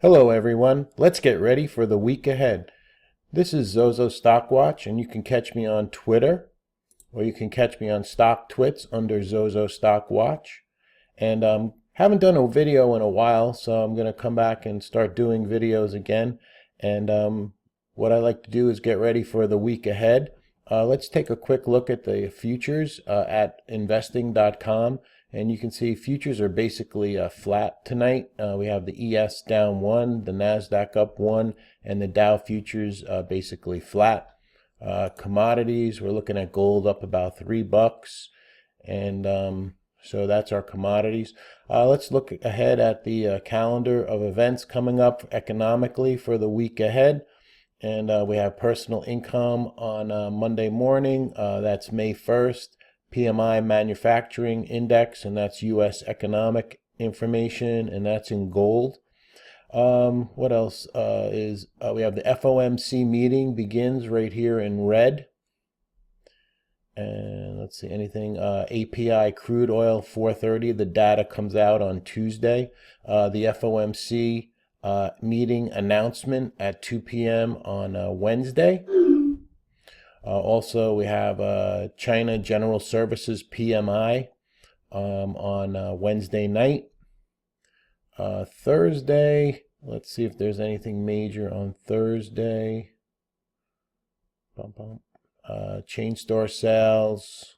Hello everyone, let's get ready for the week ahead. This is Zozo Stockwatch, and you can catch me on Twitter, or you can catch me on Stock Twits under Zozo Stockwatch. And haven't done a video in a while, so I'm gonna come back and start doing videos again. And what I like to do is get ready for the week ahead. Let's take a quick look at the futures at investing.com. And you can see futures are basically flat tonight. We have the ES down 1, the NASDAQ up 1, and the Dow futures basically flat. Commodities, we're looking at gold up about $3. And so that's our commodities. Let's look ahead at the calendar of events coming up economically for the week ahead. And we have personal income on Monday morning. That's May 1st. PMI manufacturing index, and that's U.S. economic information, and that's in gold. What else we have the FOMC meeting begins right here in red. And let's see, anything, API crude oil 430, the data comes out on Tuesday. The FOMC meeting announcement at 2 p.m. on Wednesday. Also, we have China General Services PMI on Wednesday night. Thursday, let's see if there's anything major on Thursday. Chain store sales.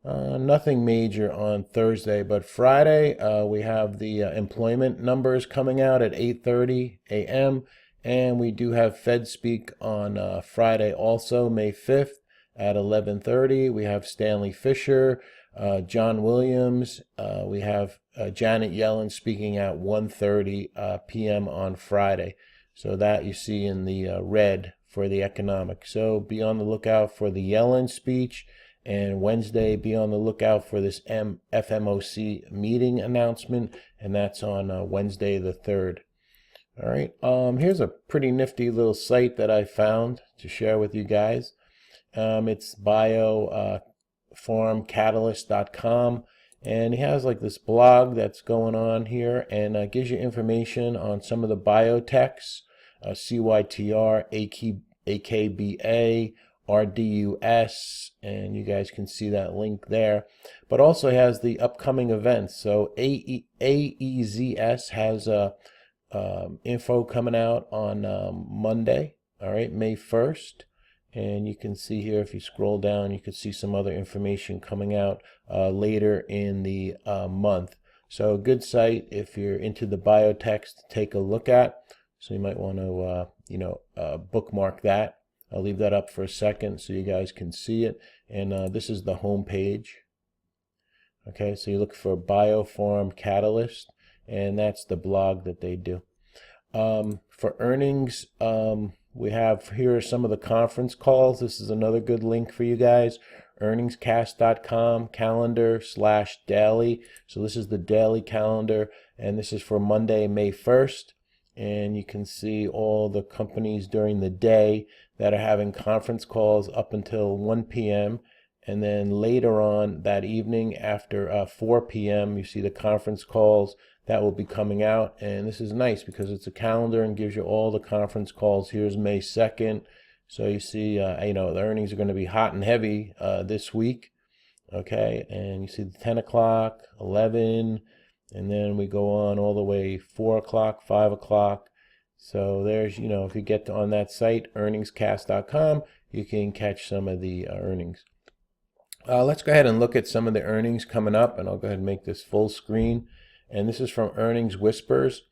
Nothing major on Thursday, but Friday we have the employment numbers coming out at 8:30 a.m. And we do have Fed speak on Friday also, May 5th at 11:30. We have Stanley Fischer, John Williams. We have Janet Yellen speaking at 1:30 p.m. on Friday. So that you see in the red for the economic. So be on the lookout for the Yellen speech. And Wednesday, be on the lookout for this FOMC meeting announcement. And that's on Wednesday the 3rd. All right, here's a pretty nifty little site that I found to share with you guys. It's biofarmcatalyst.com, and he has like this blog that's going on here, and gives you information on some of the biotechs, CYTR, AKBA, RDUS, and you guys can see that link there. But also has the upcoming events. So AEZS has a info coming out on Monday, all right, May 1st. And you can see here, if you scroll down, you can see some other information coming out later in the month. So a good site if you're into the biotechs to take a look at. So you might want to, bookmark that. I'll leave that up for a second so you guys can see it. And this is the home page. Okay, so you look for Biofarm Catalyst, and that's the blog that they do. For earnings, we have here are some of the conference calls. This is another good link for you guys. Earningscast.com calendar/daily. So this is the daily calendar, and this is for Monday, May 1st. And you can see all the companies during the day that are having conference calls up until 1 p.m. And then later on that evening after 4 p.m., you see the conference calls that will be coming out. And this is nice because it's a calendar and gives you all the conference calls. Here's May 2nd. So you see, the earnings are going to be hot and heavy this week. Okay, and you see the 10 o'clock, 11, and then we go on all the way 4 o'clock, 5 o'clock. So there's, if you get on that site, earningscast.com, you can catch some of the earnings. Let's go ahead and look at some of the earnings coming up, and I'll go ahead and make this full screen. And this is from Earnings Whispers.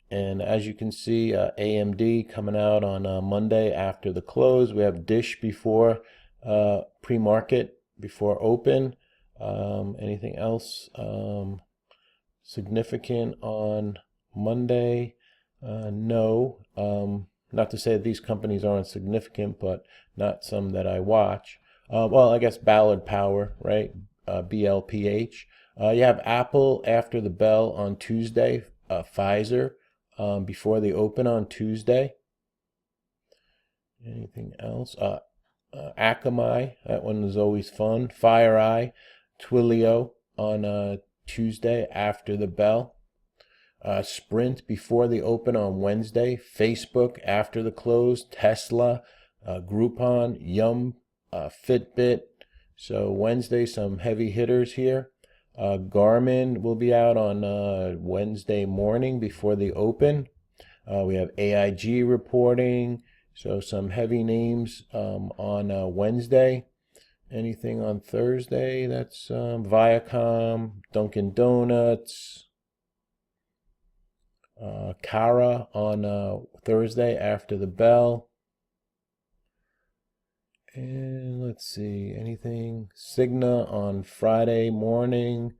And as you can see, AMD coming out on Monday after the close. We have Dish before pre-market, before open. Anything else significant on Monday? No. Not to say that these companies aren't significant, but not some that I watch. Well, I guess Ballard Power, right? BLPH. You have Apple after the bell on Tuesday, Pfizer before they open on Tuesday. Anything else? Akamai, that one is always fun. FireEye, Twilio on Tuesday after the bell. Sprint before the open on Wednesday, Facebook after the close, Tesla, Groupon, Yum, Fitbit. So Wednesday, some heavy hitters here. Garmin will be out on Wednesday morning before the open. We have AIG reporting, so some heavy names on Wednesday. Anything on Thursday? That's Viacom, Dunkin' Donuts, Cara on Thursday after the bell. And let's see, anything? Cigna on Friday morning.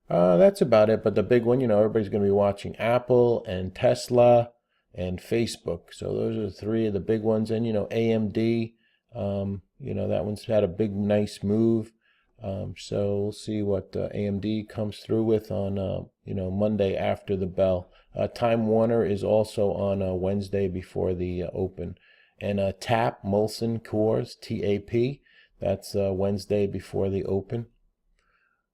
That's about it. But the big one, everybody's going to be watching Apple and Tesla and Facebook. So those are three of the big ones. And, AMD, that one's had a big, nice move. So we'll see what AMD comes through with on, Monday after the bell. Time Warner is also on Wednesday before the open. And TAP, Molson Coors, TAP, that's Wednesday before the open.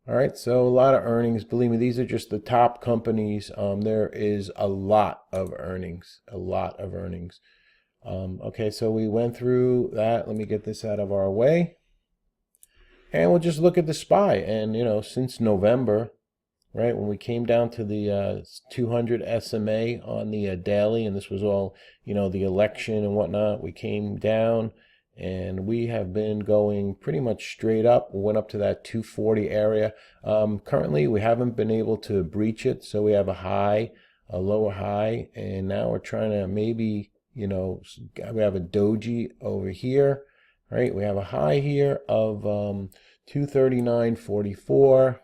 All right, so a lot of earnings. Believe me, these are just the top companies. There is a lot of earnings, Okay, so we went through that. Let me get this out of our way. And we'll just look at the SPY. And, since November, right, when we came down to the 200 SMA on the daily, and this was all, the election and whatnot, we came down and we have been going pretty much straight up. We went up to that 240 area. Currently, we haven't been able to breach it, so we have a high, a lower high, and now we're trying to maybe, we have a doji over here, right? We have a high here of 239.44.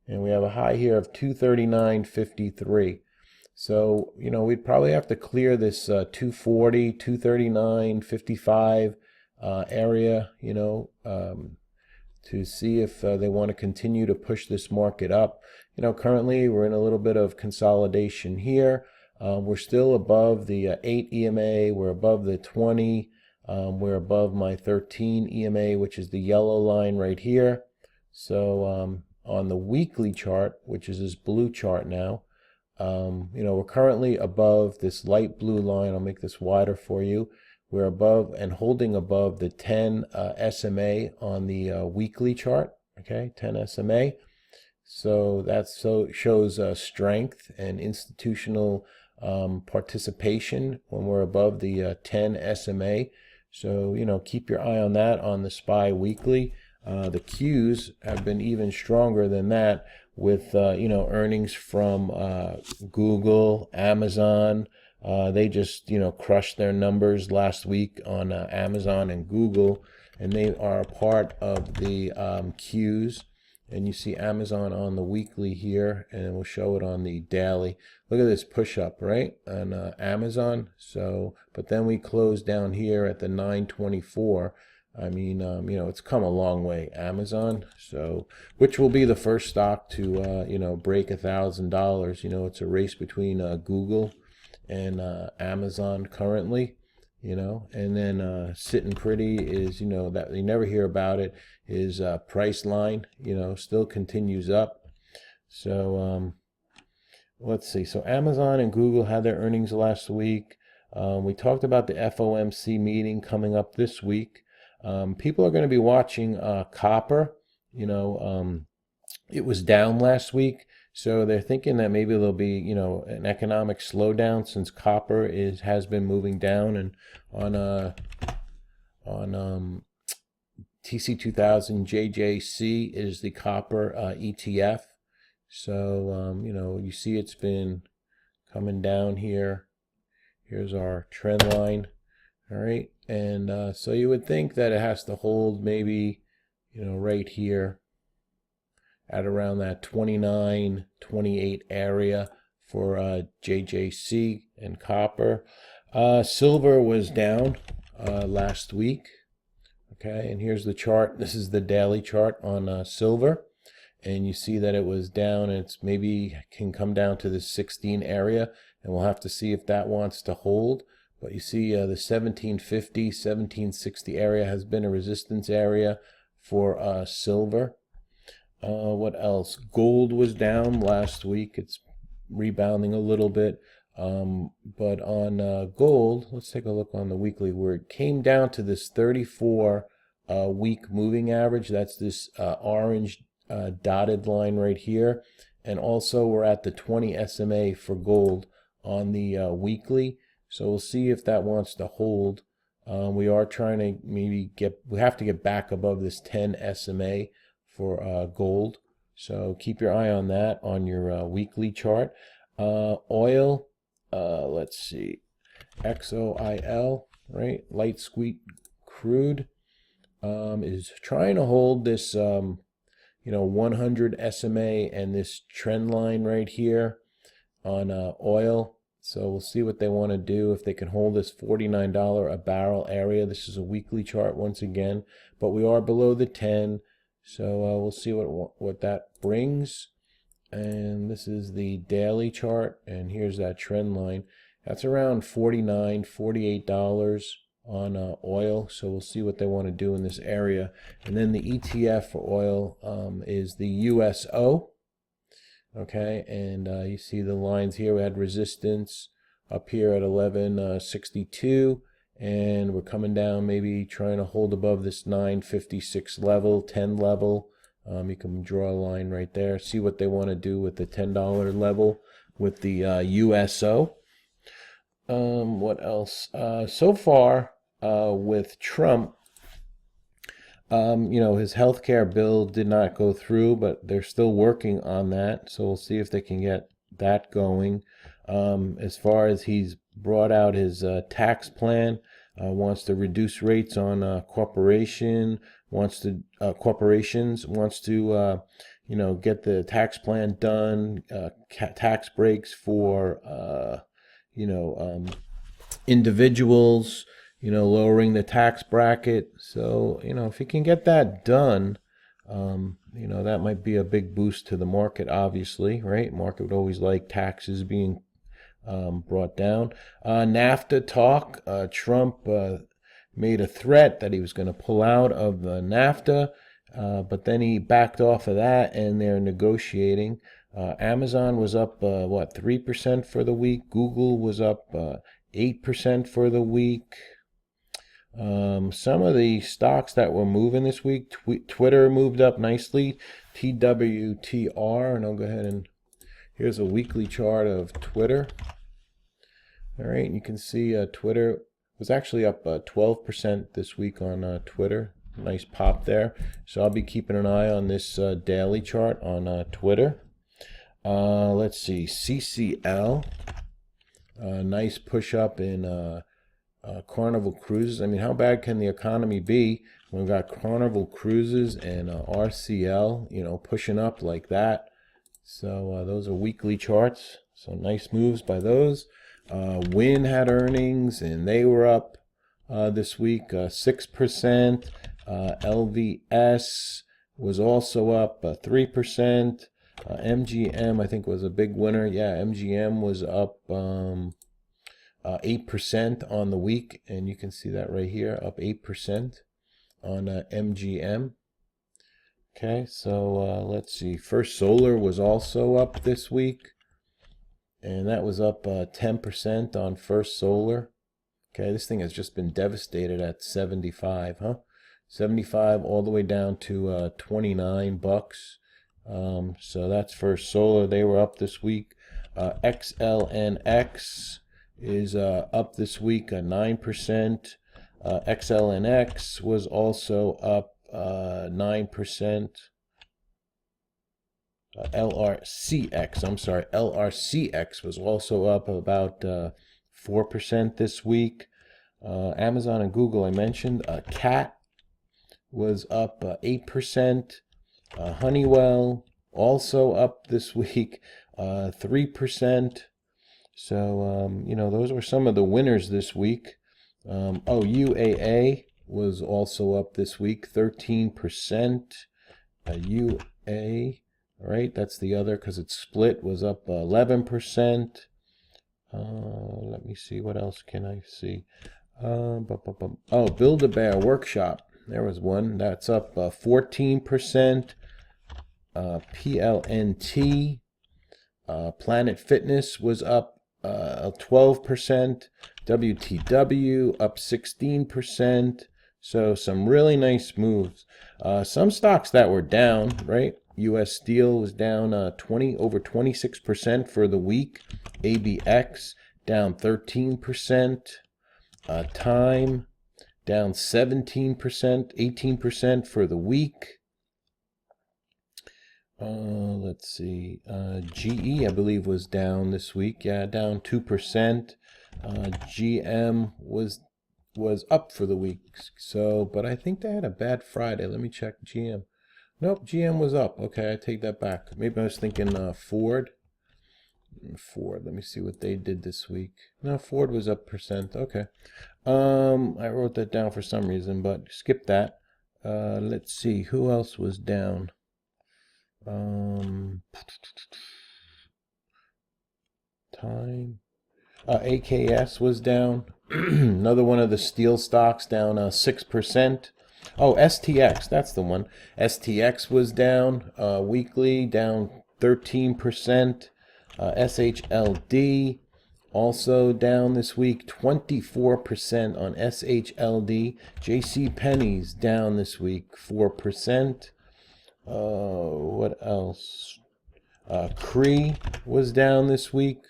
And we have a high here of 239.53. So, we'd probably have to clear this 240, 239.55 area, to see if they want to continue to push this market up. Currently we're in a little bit of consolidation here. We're still above the 8 EMA. We're above the 20. We're above my 13 EMA, which is the yellow line right here. So, on the weekly chart, which is this blue chart now, we're currently above this light blue line. I'll make this wider for you. We're above and holding above the 10 SMA on the weekly chart. Okay, 10 SMA. So that shows strength and institutional participation when we're above the 10 SMA. So, keep your eye on that on the SPY weekly. The Qs have been even stronger than that with, earnings from Google, Amazon. They just, crushed their numbers last week on Amazon and Google, and they are a part of the Qs. And you see Amazon on the weekly here, and we'll show it on the daily. Look at this push up, right, on Amazon. So, but then we close down here at the 924. I mean, it's come a long way, Amazon. So, which will be the first stock to, break $1,000. It's a race between Google and Amazon currently, and then sitting pretty is, that you never hear about it, is Priceline, still continues up. So, let's see. So Amazon and Google had their earnings last week. We talked about the FOMC meeting coming up this week. People are going to be watching copper. It was down last week, so they're thinking that maybe there'll be, an economic slowdown since copper has been moving down. And on TC2000 JJC is the copper ETF. So you see it's been coming down here. Here's our trend line. All right, and so you would think that it has to hold maybe, right here at around that 29, 28 area for JJC and copper. Silver was down last week. Okay, and here's the chart. This is the daily chart on silver. And you see that it was down, and it's maybe can come down to the 16 area, and we'll have to see if that wants to hold. But you see the 1750, 1760 area has been a resistance area for silver. What else? Gold was down last week. It's rebounding a little bit. But on gold, let's take a look on the weekly, where it came down to this 34 week moving average. That's this orange dotted line right here. And also we're at the 20 SMA for gold on the weekly. So we'll see if that wants to hold. We are trying to we have to get back above this 10 SMA for gold. So keep your eye on that on your weekly chart. Oil, let's see, XOIL, right? Light sweet crude is trying to hold this, 100 SMA and this trend line right here on oil. So we'll see what they want to do, if they can hold this $49 a barrel area. This is a weekly chart once again, but we are below the 10. So we'll see what that brings. And this is the daily chart, and here's that trend line. That's around $49, $48 on oil. So we'll see what they want to do in this area. And then the ETF for oil is the USO. Okay, and you see the lines here. We had resistance up here at 1162, and we're coming down, maybe trying to hold above this 956 level, 10 level. You can draw a line right there, see what they want to do with the $10 level with the USO. What else? So far with Trump, his health care bill did not go through, but they're still working on that. So we'll see if they can get that going. As far as he's brought out his tax plan, wants to reduce rates on corporations, wants to get the tax plan done, tax breaks for individuals, lowering the tax bracket. So, if you can get that done, that might be a big boost to the market, obviously, right? Market would always like taxes being brought down. NAFTA talk, Trump made a threat that he was going to pull out of NAFTA, but then he backed off of that, and they're negotiating. Amazon was up, 3% for the week. Google was up 8% for the week. Some of the stocks that were moving this week, Twitter moved up nicely, TWTR, and I'll go ahead and here's a weekly chart of Twitter. All right, you can see Twitter was actually up 12% this week on Twitter. Nice pop there. So I'll be keeping an eye on this daily chart on Twitter. Let's see, CCL, nice push up in Carnival Cruises. I mean, how bad can the economy be when we've got Carnival Cruises and RCL, pushing up like that? So those are weekly charts. So nice moves by those. Wynn had earnings, and they were up this week 6%. LVS was also up 3%. MGM, I think, was a big winner. Yeah, MGM was up 8% on the week, and you can see that right here, up 8% on MGM. Okay, so let's see. First Solar was also up this week, and that was up 10% on First Solar. Okay, this thing has just been devastated at 75, huh? 75 all the way down to 29 bucks. So that's First Solar. They were up this week. XLNX is up this week 9%. XLNX was also up 9%. LRCX was also up about 4% this week. Amazon and Google, I mentioned. CAT was up 8%. Honeywell also up this week 3%. So, those were some of the winners this week. UAA was also up this week, 13%. UA, right, that's the other because it's split, was up 11%. Let me see, what else can I see? Build-A-Bear Workshop, there was one, that's up 14%. PLNT Planet Fitness was up 12%. WTW up 16%. So some really nice moves. Some stocks that were down, right? U.S. Steel was down over 26% for the week. ABX down 13%. Time down 17%, 18% for the week. Let's see. GE, I believe, was down this week. Yeah, down 2%. GM was up for the week. So, but I think they had a bad Friday. Let me check GM. Nope, GM was up. Okay, I take that back. Maybe I was thinking Ford. Let me see what they did this week. No, Ford was up percent. Okay. I wrote that down for some reason, but skip that. Let's see, who else was down? Time. AKS was down. Another one of the steel stocks down 6%. Oh, STX, that's the one. STX was down weekly, down 13%. SHLD also down this week, 24% on SHLD. JC Penney's down this week, 4%. What else? Cree was down this week,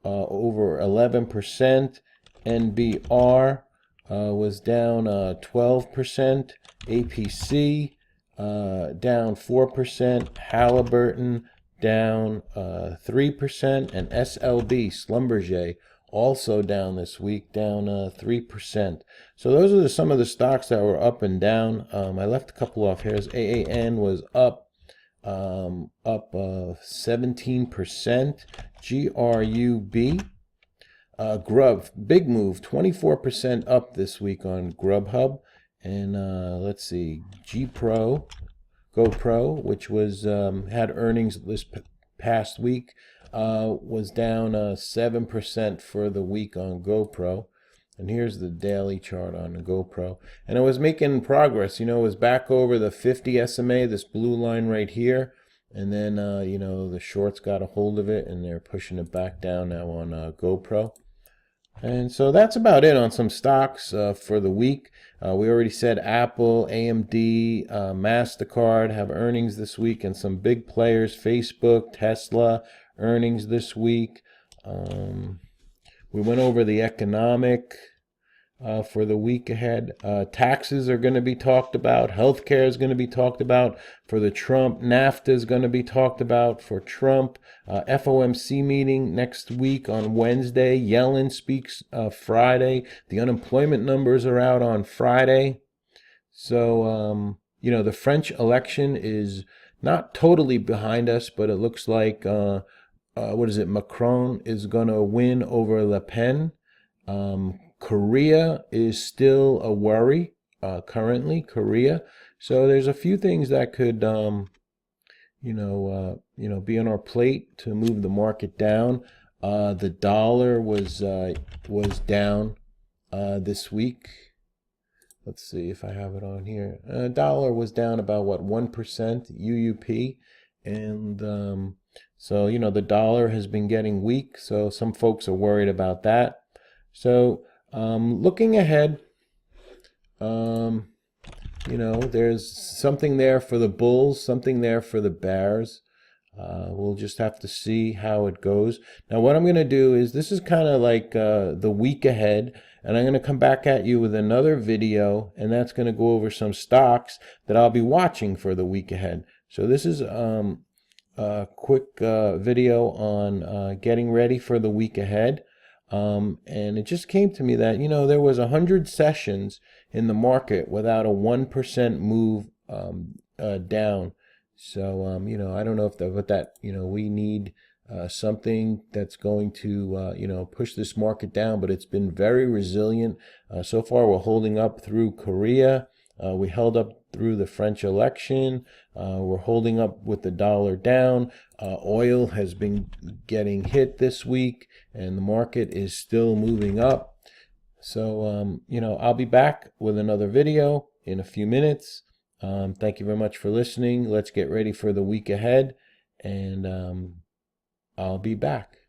over 11%. NBR was down 12%. APC down 4%. Halliburton down 3%. And SLB, Schlumberger, also down this week, down 3%. So those are some of the stocks that were up and down. I left a couple off here. AAN was up 17%. GRUB, Grub, big move, 24% up this week on Grubhub. And let's see, GoPro, which was had earnings this past week, was down 7% for the week on GoPro. And here's the daily chart on the GoPro. And it was making progress. You know, it was back over the 50 SMA, this blue line right here. And then, you know, the shorts got a hold of it, and they're pushing it back down now on GoPro. And so that's about it on some stocks for the week. We already said Apple, AMD, MasterCard have earnings this week, and some big players, Facebook, Tesla, earnings this week. We went over the economic for the week ahead. Taxes are going to be talked about. Healthcare is going to be talked about for the Trump. NAFTA is going to be talked about for Trump. FOMC meeting next week on Wednesday. Yellen speaks Friday. The unemployment numbers are out on Friday. So, you know, the French election is not totally behind us, but it looks like, Macron is going to win over Le Pen. Korea is still a worry currently, Korea. So there's a few things that could, be on our plate to move the market down. The dollar was down this week. Let's see if I have it on here. Dollar was down about 1% UUP, and so you know the dollar has been getting weak. So some folks are worried about that. So looking ahead, there's something there for the bulls, something there for the bears. We'll just have to see how it goes. Now, what I'm going to do is, this is kind of like the week ahead, and I'm going to come back at you with another video, and that's going to go over some stocks that I'll be watching for the week ahead. So this is a quick video on getting ready for the week ahead. And it just came to me that, there was 100 sessions in the market without a 1% move down. So, I don't know if we need something that's going to, push this market down, but it's been very resilient. So far, we're holding up through Korea. We held up through the French election. We're holding up with the dollar down. Oil has been getting hit this week, and the market is still moving up. So, I'll be back with another video in a few minutes. Thank you very much for listening. Let's get ready for the week ahead, and I'll be back.